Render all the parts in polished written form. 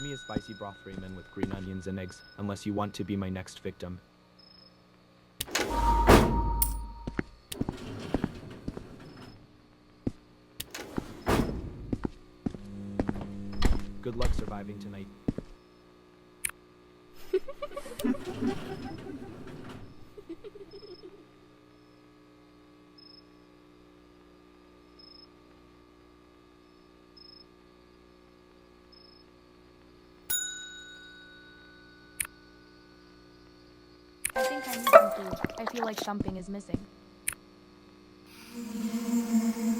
me a spicy broth ramen with green onions and eggs, unless you want to be my next victim. Good luck surviving tonight. I think I need some food. I feel like something is missing.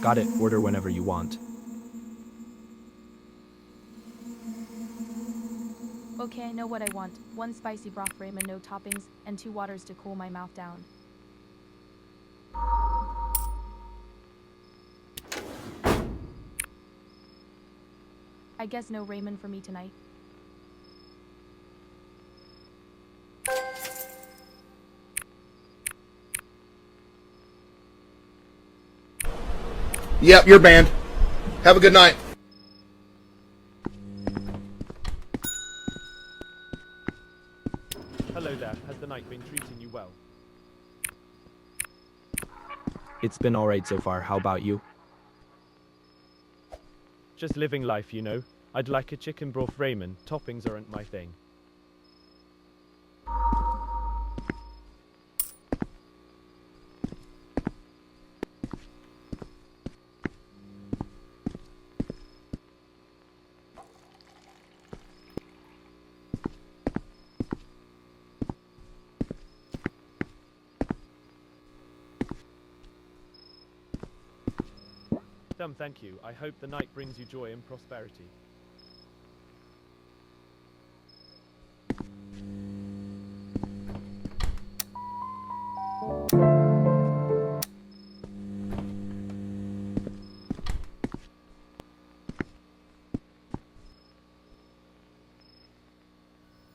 Got it, order whenever you want. Okay, I know what I want. 1 spicy broth ramen, no toppings, and 2 waters to cool my mouth down. I guess no ramen for me tonight. Yep, you're banned. Have a good night. Hello there, has the night been treating you well? It's been alright so far, how about you? Just living life, you know. I'd like a chicken broth ramen, toppings aren't my thing. Thank you. I hope the night brings you joy and prosperity.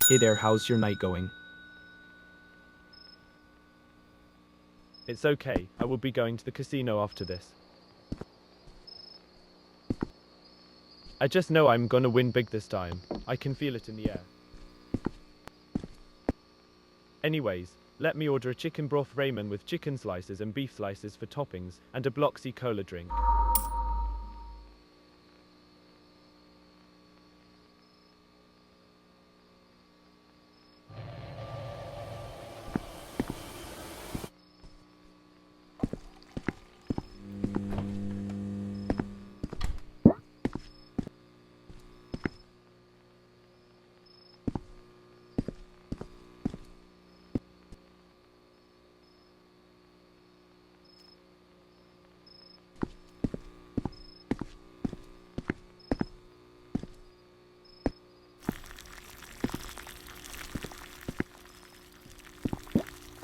Hey there, how's your night going? It's okay. I will be going to the casino after this. I just know I'm gonna win big this time. I can feel it in the air. Anyways, let me order a chicken broth ramen with chicken slices and beef slices for toppings, and a Bloxy cola drink.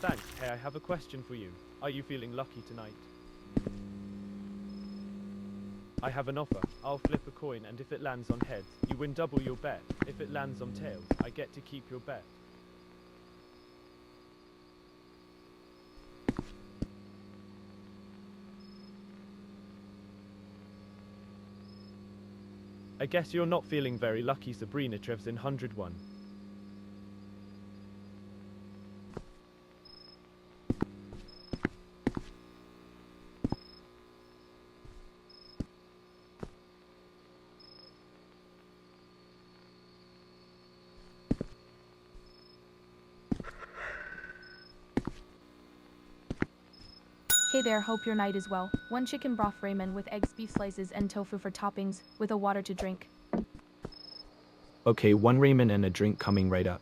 Thanks. Hey, I have a question for you. Are you feeling lucky tonight? I have an offer. I'll flip a coin, and if it lands on heads, you win double your bet. If it lands on tails, I get to keep your bet. I guess you're not feeling very lucky, Sabrina. Trev's in 101. Hey there, hope your night is well. 1 chicken broth ramen with eggs, beef slices, and tofu for toppings, with a water to drink. Okay, 1 ramen and a drink coming right up.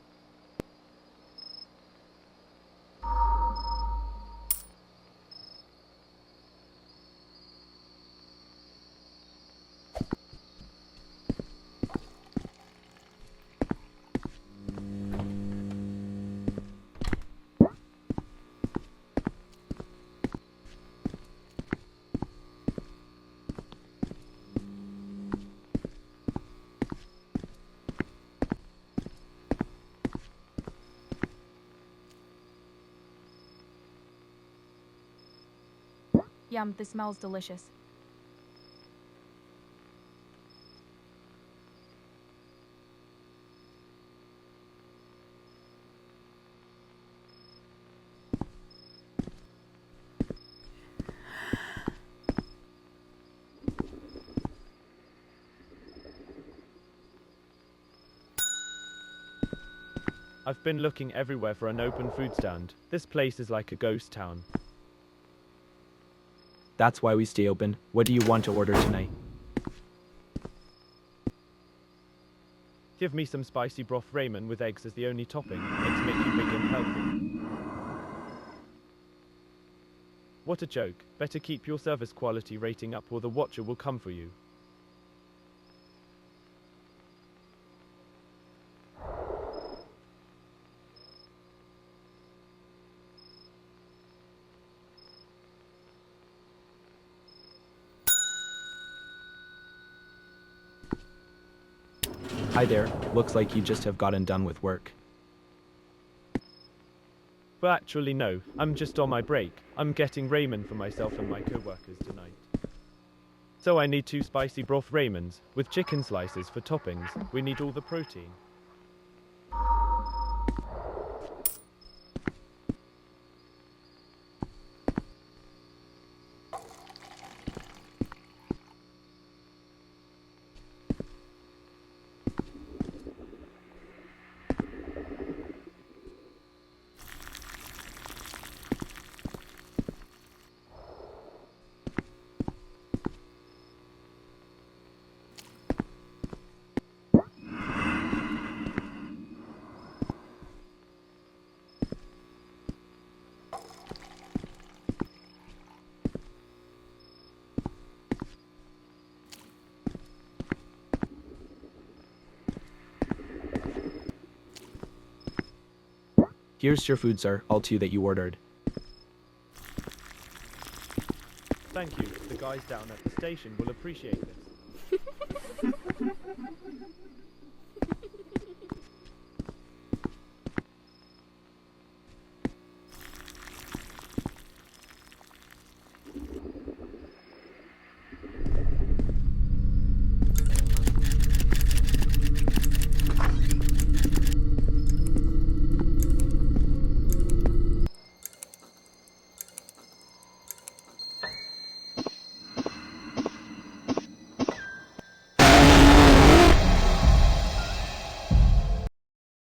Yum, this smells delicious. – I've been looking everywhere for an open food stand. This place is like a ghost town. That's why we stay open. What do you want to order tonight? Give me some spicy broth ramen with eggs as the only topping. Eggs make you big and healthy. What a joke. Better keep your service quality rating up or the watcher will come for you. Hi there, looks like you just have gotten done with work. Well, actually no, I'm just on my break. I'm getting ramen for myself and my co-workers tonight. So I need 2 spicy broth ramens, with chicken slices for toppings. We need all the protein. Here's your food, sir, all 2 that you ordered. Thank you. The guys down at the station will appreciate this.